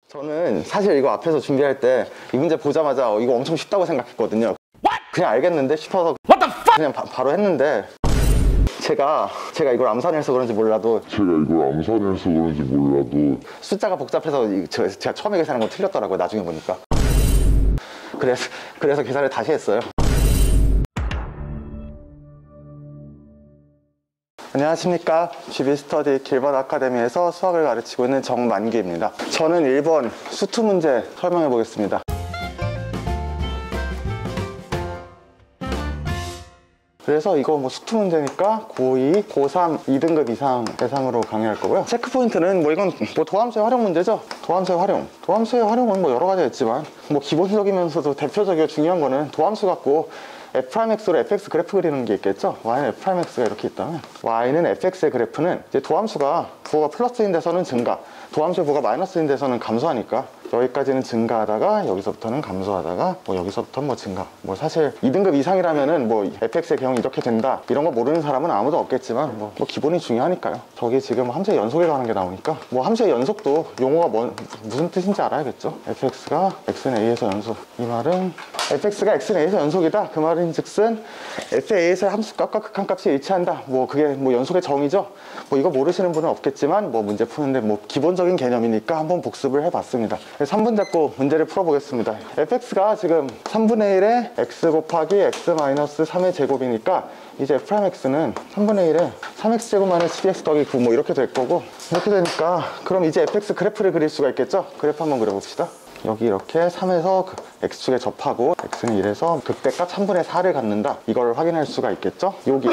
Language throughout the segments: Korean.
저는 사실 이거 앞에서 준비할 때 이 문제 보자마자 이거 엄청 쉽다고 생각했거든요. 그냥 알겠는데 싶어서 그냥 바로 했는데 제가 이걸 암산해서 그런지 몰라도 숫자가 복잡해서 제가 처음에 계산한 건 틀렸더라고요. 나중에 보니까. 그래서 계산을 다시 했어요. 안녕하십니까. GB스터디 길벗 아카데미에서 수학을 가르치고 있는 정만기입니다. 저는 1번 수투 문제 설명해 보겠습니다. 그래서 이거 뭐 수투 문제니까 고2, 고3, 2등급 이상 대상으로 강의할 거고요. 체크 포인트는 뭐 이건 뭐 도함수의 활용 문제죠. 도함수의 활용은 뭐 여러 가지가 있지만 뭐 기본적이면서도 대표적이고 중요한 거는 도함수 갖고 f'x로 fx 그래프 그리는 게 있겠죠. y는 f'x가 이렇게 있다면 y는 fx의 그래프는 이제 도함수가 부호가 플러스인 데서는 증가, 도함수의 부호가 마이너스인 데서는 감소하니까 여기까지는 증가하다가 여기서부터는 감소하다가 뭐 여기서부터는 뭐 증가, 뭐 사실 2등급 이상이라면은 뭐 fx의 경우 이렇게 된다 이런 거 모르는 사람은 아무도 없겠지만 뭐 기본이 중요하니까요. 저기 지금 함수의 연속에 관한 게 나오니까 뭐 함수의 연속도 용어가 무슨 뜻인지 알아야겠죠. fx가 x는 a에서 연속, 이 말은 fx가 x는 a에서 연속이다 그 말은 즉슨 fa에서의 함수값과 극한값이 일치한다, 뭐 그게 뭐 연속의 정의죠. 뭐 이거 모르시는 분은 없겠지만 뭐 문제 푸는데 뭐 기본적인 개념이니까 한번 복습을 해봤습니다. 3분 잡고 문제를 풀어보겠습니다. fx가 지금 3분의 1에 x 곱하기 x 마이너스 3의 제곱이니까 이제 f'x는 3분의 1에 3x 제곱 마이너스 12x 더하기 9 뭐 이렇게 될 거고, 이렇게 되니까 그럼 이제 fx 그래프를 그릴 수가 있겠죠. 그래프 한번 그려봅시다. 여기 이렇게 3에서 x축에 접하고 x는 1에서 극대값 3분의 4를 갖는다, 이걸 확인할 수가 있겠죠. 여기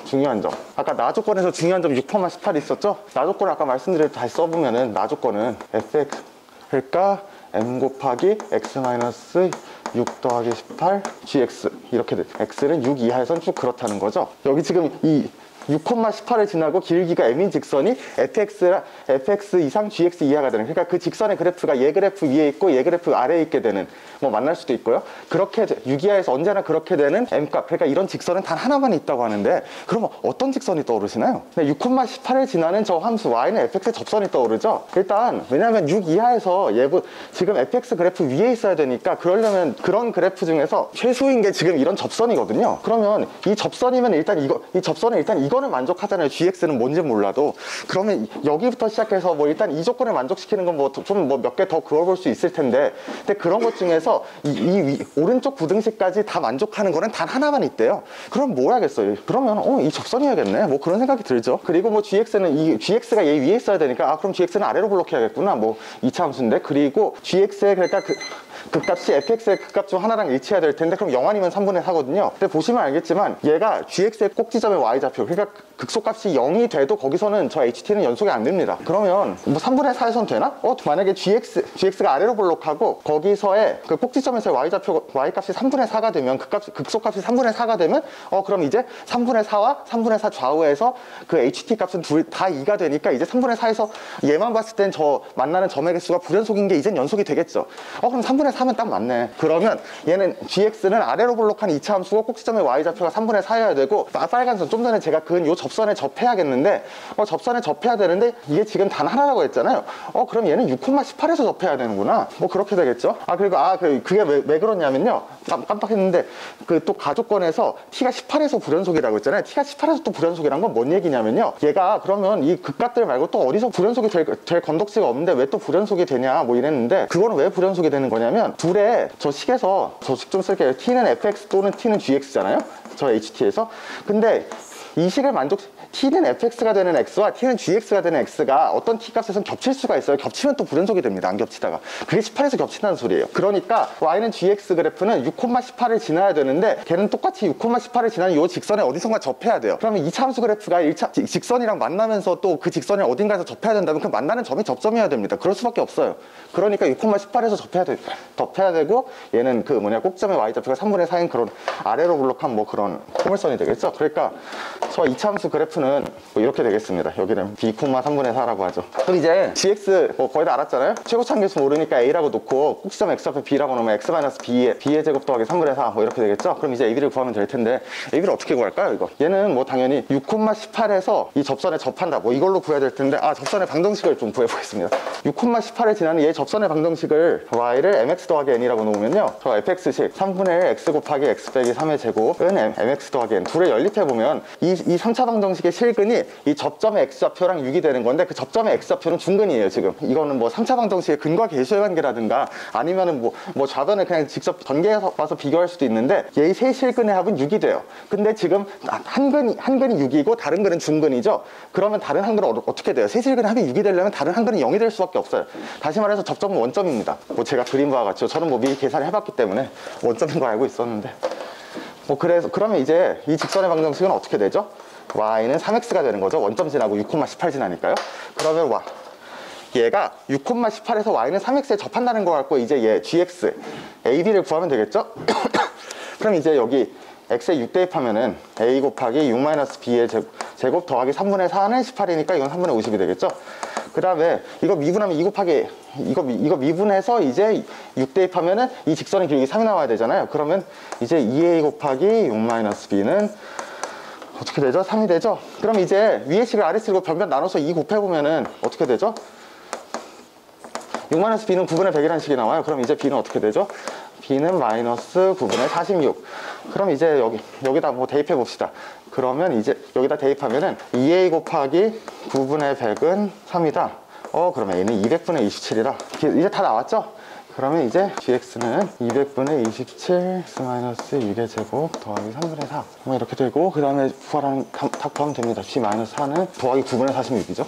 중요한 점, 아까 나 조건에서 중요한 점 6,18 있었죠. 나 조건을 아까 말씀드렸을 때 다시 써보면은 나 조건은 fx 그러니까 m 곱하기 x 마이너스 6 더하기 18 gx 이렇게 돼. x는 6 이하에선 쭉 그렇다는 거죠. 여기 지금 이 6,18을 지나고 길기가 m인 직선이 fx 이상 gx 이하가 되는, 그러니까 그 직선의 그래프가 얘 그래프 위에 있고 얘 그래프 아래에 있게 되는, 뭐 만날 수도 있고요. 그렇게 6 이하에서 언제나 그렇게 되는 m값, 그러니까 이런 직선은 단 하나만 있다고 하는데 그러면 어떤 직선이 떠오르시나요? 6,18을 지나는 저 함수 y는 fx의 접선이 떠오르죠. 일단 왜냐하면 6 이하에서 지금 fx 그래프 위에 있어야 되니까 그러려면 그런 그래프 중에서 최소인 게 지금 이런 접선이거든요. 그러면 이 접선이면 일단 이 접선은 일단 이거는 만족하잖아요. gx는 뭔지 몰라도. 그러면 여기부터 시작해서 뭐 일단 이 조건을 만족시키는 건 뭐 좀 뭐 몇 개 더 그어볼 수 있을 텐데, 근데 그런 것 중에서 이 오른쪽 부등식까지 다 만족하는 거는 단 하나만 있대요. 그럼 뭐 해야겠어요? 그러면 이 접선이어야겠네, 뭐 그런 생각이 들죠. 그리고 뭐 gx가 얘 위에 있어야 되니까 그럼 gx는 아래로 블록해야겠구나, 뭐 2차 함수인데. 그리고 gx의 그러니까 그 값이 fx의 그 값 중 하나랑 일치해야 될 텐데 그럼 0 아니면 3분의 4거든요. 근데 보시면 알겠지만 얘가 gx의 꼭지점의 y좌표, 그러니까 극소값이 0이 돼도 거기서는 저 ht는 연속이 안 됩니다. 그러면 뭐 3분의 4에선 되나? 만약에 gx가 아래로 블록하고 거기서의 그 꼭지점에서의 y좌표, y값이 3분의 4가 되면 극소값이 3분의 4가 되면 그럼 이제 3분의 4와 3분의 4 좌우에서 그 ht 값은 둘 다 2가 되니까 이제 3분의 4에서 얘만 봤을 땐 저 만나는 점의 개수가 불연속인 게 이젠 연속이 되겠죠. 그럼 3분의 4면 딱 맞네. 그러면 얘는 gx는 아래로 블록한 2차 함수고 꼭지점의 y좌표가 3분의 4여야 되고, 빨간 선 좀 전에 제가 그은 요 접선에 접해야겠는데 접선에 접해야 되는데 이게 지금 단 하나라고 했잖아요. 그럼 얘는 6,18에서 접해야 되는구나, 뭐 그렇게 되겠죠. 그리고 그게 왜 그러냐면요, 깜빡했는데 그 또 가조건에서 t가 18에서 불연속이라고 했잖아요. t가 18에서 또 불연속이란 건 뭔 얘기냐면요, 얘가 그러면 이 극값들 말고 또 어디서 불연속이 될 건덕지가 없는데 왜 또 불연속이 되냐 뭐 이랬는데, 그거는 왜 불연속이 되는 거냐면 둘의 저 식에서 저 식 좀 쓸게요. t는 fx 또는 t는 gx잖아요, 저 ht에서. 근데 이 식을 t는 fx가 되는 x와 t는 gx가 되는 x가 어떤 t값에선 겹칠 수가 있어요. 겹치면 또 불연속이 됩니다. 안 겹치다가. 그게 18에서 겹친다는 소리예요. 그러니까 y는 gx 그래프는 6,18을 지나야 되는데 걔는 똑같이 6,18을 지나는 이 직선에 어디선가 접해야 돼요. 그러면 2차 함수 그래프가 1차 직선이랑 만나면서 또 그 직선을 어딘가에서 접해야 된다면 그 만나는 점이 접점이어야 됩니다. 그럴 수밖에 없어요. 그러니까 6,18에서 접해야 되고, 얘는 꼭점의 y좌표가 3분의 4인 그런 아래로 블록한 뭐 그런 포물선이 되겠죠. 그러니까 저 이차함수 그래프는 뭐 이렇게 되겠습니다. 여기는 b, 3분의 4라고 하죠. 그럼 이제 gx 뭐 거의 다 알았잖아요. 최고차함계수 모르니까 a라고 놓고 꼭지점 x 앞에 b라고 놓으면 x-b의 제곱 더하기 3분의 4 뭐 이렇게 되겠죠. 그럼 이제 ab를 구하면 될 텐데 ab를 어떻게 구할까요? 이거 얘는 뭐 당연히 6,18에서 이 접선에 접한다 뭐 이걸로 구해야 될 텐데 접선의 방정식을 좀 구해보겠습니다. 6,18을 지나는 얘 접선의 방정식을 y를 mx 더하기 n이라고 놓으면요, 저 fx식 3분의 1 x 곱하기 x 빼기 3의 제곱은 mx 더하기 n 둘을 연립해보면 이 3차 방정식의 실근이 이 접점의 x좌표랑 6이 되는 건데, 그 접점의 x좌표는 중근이에요. 지금 이거는 뭐 3차 방정식의 근과 계수의 관계라든가 아니면은 뭐 좌변을 그냥 직접 전개해서 봐서 비교할 수도 있는데, 얘 세 실근의 합은 6이 돼요. 근데 지금 한 근이 6이고 다른 근은 중근이죠. 그러면 다른 한 근은 어떻게 돼요? 세 실근의 합이 6이 되려면 다른 한 근은 0이 될 수밖에 없어요. 다시 말해서 접점은 원점입니다. 뭐 제가 그린 바와 같죠. 저는 뭐 미리 계산을 해봤기 때문에 원점인 거 알고 있었는데, 뭐 그러면 이제 이 직선의 방정식은 어떻게 되죠? y는 3x가 되는 거죠. 원점 지나고 6,18 지나니까요. 그러면 얘가 6,18에서 y는 3x에 접한다는 거 갖고 이제 얘 gx ab를 구하면 되겠죠? 그럼 이제 여기 x에 6 대입하면은 a 곱하기 6-b의 제곱 더하기 3분의 4는 18이니까 이건 3분의 50이 되겠죠? 그 다음에 이거 미분하면 2 곱하기 이거 미분해서 이제 6 대입하면은 이 직선의 길이가 3이 나와야 되잖아요. 그러면 이제 2a 곱하기 6-b는 어떻게 되죠? 3이 되죠? 그럼 이제 위의 식을 아래 식으로 변변 나눠서 2 곱해보면은 어떻게 되죠? 6-b는 9분의 100이라는 식이 나와요. 그럼 이제 b는 어떻게 되죠? b는 마이너스 9분의 46. 그럼 이제 여기다 뭐 대입해 봅시다. 그러면 이제 여기다 대입하면은 2a 곱하기 9분의 100은 3이다. 그러면 a는 200분의 27이라. 이제 다 나왔죠? 그러면 이제 gx는 200분의 27 x-6의 제곱 더하기 3분의 4 뭐 이렇게 되고, 그 다음에 다 구하면 됩니다. g-4는 더하기 9분의 46이죠.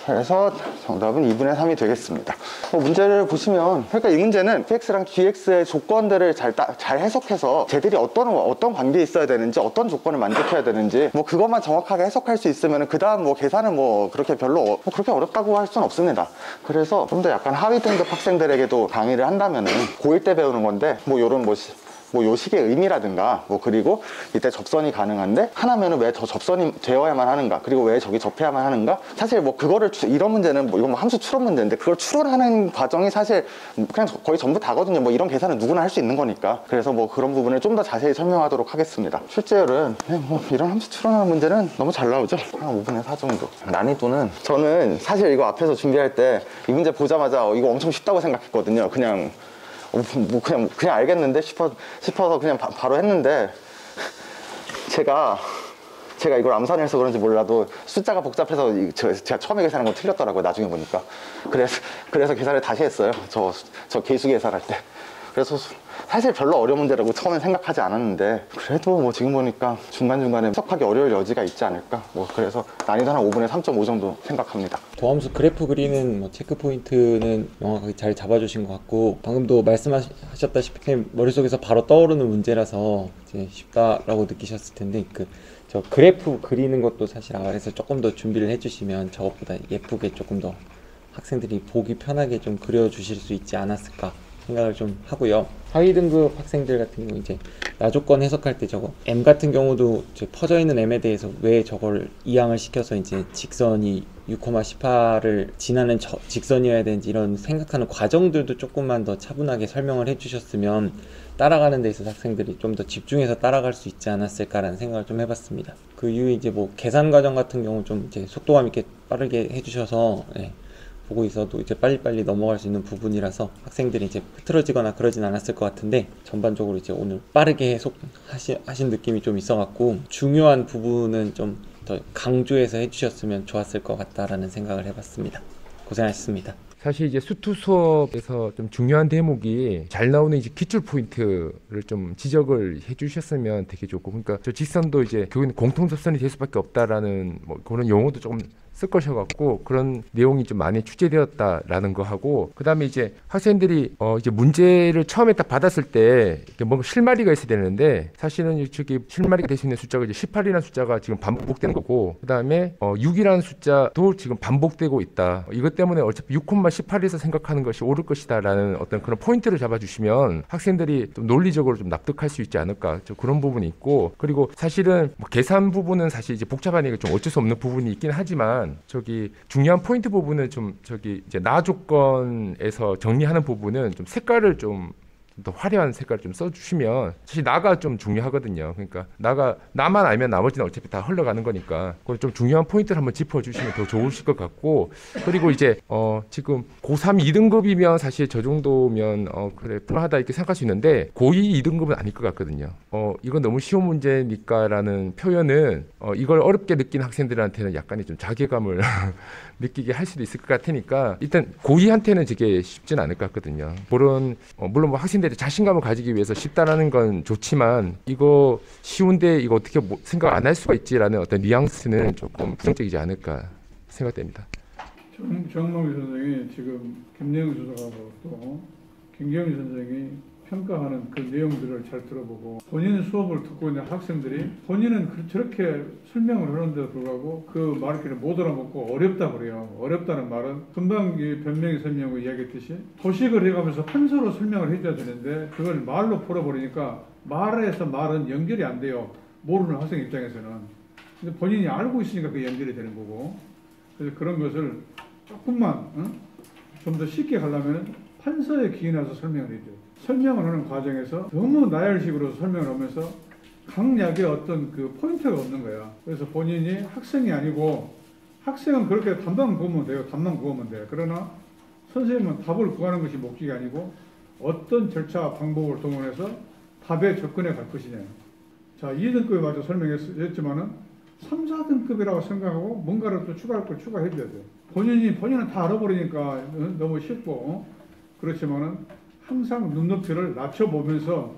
그래서 정답은 2분의 3이 되겠습니다. 문제를 보시면, 그러니까 이 문제는 px랑 gx의 조건들을 잘 해석해서 쟤들이 어떤 관계에 있어야 되는지, 어떤 조건을 만족해야 되는지 뭐 그것만 정확하게 해석할 수 있으면 그 다음 뭐 계산은 뭐 그렇게 그렇게 어렵다고 할 수는 없습니다. 그래서 좀 더 약간 하위 등급 학생들에게도 강의를 한다면은 고1 때 배우는 건데, 뭐 요런 요 식의 의미라든가, 그리고 이때 접선이 가능한데 하나면은 왜 더 접선이 되어야만 하는가, 그리고 왜 저기 접해야만 하는가. 사실 그거를 이런 문제는 이건 함수 추론 문제인데, 그걸 추론하는 과정이 사실 그냥 거의 전부 다거든요. 이런 계산은 누구나 할 수 있는 거니까. 그래서 그런 부분을 좀 더 자세히 설명하도록 하겠습니다. 실제로는 이런 함수 추론하는 문제는 너무 잘 나오죠. 한 5분의 4 정도. 난이도는 저는 사실 이거 앞에서 준비할 때 이 문제 보자마자 이거 엄청 쉽다고 생각했거든요. 그냥 알겠는데 싶어서 그냥 바로 했는데, 제가 이걸 암산해서 그런지 몰라도 숫자가 복잡해서 제가 처음에 계산한 건 틀렸더라고요. 나중에 보니까. 그래서 계산을 다시 했어요. 저 계수 계산할 때. 그래서 사실 별로 어려운 문제라고 처음엔 생각하지 않았는데, 그래도 지금 보니까 중간중간에 해석하기 어려울 여지가 있지 않을까. 그래서 난이도 한 5분의 3.5 정도 생각합니다. 도함수 그래프 그리는 체크 포인트는 명확하게 잘 잡아주신 것 같고, 방금도 말씀하셨다시피 머릿속에서 바로 떠오르는 문제라서 이제 쉽다라고 느끼셨을 텐데, 저 그래프 그리는 것도 사실 아래에서 조금 더 준비를 해주시면 저것보다 예쁘게 조금 더 학생들이 보기 편하게 좀 그려주실 수 있지 않았을까 생각을 좀 하고요. 하위 등급 학생들 같은 경우 이제 나조건 해석할 때 저거 M 같은 경우도 퍼져 있는 M에 대해서 왜 저걸 이항을 시켜서 이제 직선이 6,18을 지나는 직선이어야 되는지 이런 생각하는 과정들도 조금만 더 차분하게 설명을 해주셨으면 따라가는 데 있어서 학생들이 좀 더 집중해서 따라갈 수 있지 않았을까라는 생각을 좀 해봤습니다. 그 이후에 이제 계산 과정 같은 경우 좀 이제 속도감 있게 빠르게 해주셔서 보고 있어도 이제 빨리빨리 넘어갈 수 있는 부분이라서 학생들이 이제 흐트러지거나 그러진 않았을 것 같은데, 전반적으로 이제 오늘 빠르게 해석하신 느낌이 좀 있어갖고 중요한 부분은 좀 더 강조해서 해주셨으면 좋았을 것 같다라는 생각을 해봤습니다. 고생하셨습니다. 사실 이제 수투 수업에서 좀 중요한 대목이 잘 나오는 이제 기출 포인트를 좀 지적을 해주셨으면 되게 좋고, 그러니까 저 직선도 이제 교육은 공통접선이 될 수밖에 없다라는 그런 용어도 조금 쓸 것이어갖고 그런 내용이 좀 많이 출제되었다라는 거 하고, 그다음에 이제 학생들이 이제 문제를 처음에 딱 받았을 때 뭔가 실마리가 있어야 되는데, 사실은 저기 실마리가 될 수 있는 숫자가 이제 18이라는 숫자가 지금 반복되는 거고, 그다음에 6이라는 숫자도 지금 반복되고 있다. 이것 때문에 어차피 6,18에서 생각하는 것이 옳을 것이다라는 어떤 그런 포인트를 잡아주시면 학생들이 좀 논리적으로 좀 납득할 수 있지 않을까, 그런 부분이 있고, 그리고 사실은 뭐 계산 부분은 사실 이제 복잡하니까 좀 어쩔 수 없는 부분이 있긴 하지만, 저기 중요한 포인트 부분은 좀 저기 이제 나 조건에서 정리하는 부분은 좀 색깔을 좀 더 화려한 색깔을 좀 써주시면, 사실 나가 좀 중요하거든요. 그러니까 나만 알면 나머지는 어차피 다 흘러가는 거니까 그걸 좀 중요한 포인트를 한번 짚어주시면 더 좋으실 것 같고, 그리고 이제 지금 고3 2등급이면 사실 저 정도면 그래 불안하다 이렇게 생각할 수 있는데, 고2 2등급은 아닐 것 같거든요. 이건 너무 쉬운 문제니까라는 표현은 이걸 어렵게 느낀 학생들한테는 약간의 좀 자괴감을 느끼게 할 수도 있을 것 같으니까, 일단 고2한테는 되게 쉽진 않을 것 같거든요. 물론 뭐 학생들이 자신감을 가지기 위해서 쉽다라는 건 좋지만, 이거 쉬운데 이거 어떻게 생각 안 할 수가 있지라는 어떤 뉘앙스는 조금 부정적이지 않을까 생각됩니다. 정몽희 선생이 지금 김내영 수석하고 또 김경희 선생이 평가하는 그 내용들을 잘 들어보고, 본인 수업을 듣고 있는 학생들이 본인은 저렇게 설명을 하는데도 불구하고 그 말을 못 알아먹고 어렵다 그래요. 어렵다는 말은 금방 변명의 설명을 이야기했듯이 도식을 해가면서 판서로 설명을 해줘야 되는데, 그걸 말로 풀어버리니까 말에서 말은 연결이 안 돼요. 모르는 학생 입장에서는. 근데 본인이 알고 있으니까 그 연결이 되는 거고, 그래서 그런 것을 조금만 좀 더 쉽게 가려면 판서에 기인해서 설명을 해줘요. 설명을 하는 과정에서 너무 나열식으로 설명을 하면서 강약의 어떤 그 포인트가 없는 거야. 그래서 본인이 학생이 아니고, 학생은 그렇게 답만 구하면 돼요. 답만 구하면 돼요. 그러나 선생님은 답을 구하는 것이 목적이 아니고 어떤 절차 방법을 동원해서 답에 접근해 갈 것이냐. 자, 2등급에 맞춰 설명했지만은 3, 4등급이라고 생각하고 뭔가를 또 추가할 걸 추가해 줘야 돼요. 본인은 다 알아버리니까 너무 쉽고, 그렇지만은 항상 눈높이를 낮춰보면서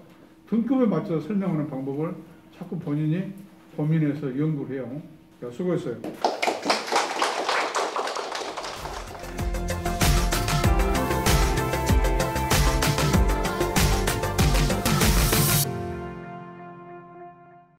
등급에 맞춰서 설명하는 방법을 자꾸 본인이 고민해서 연구를 해요. 자, 수고했어요.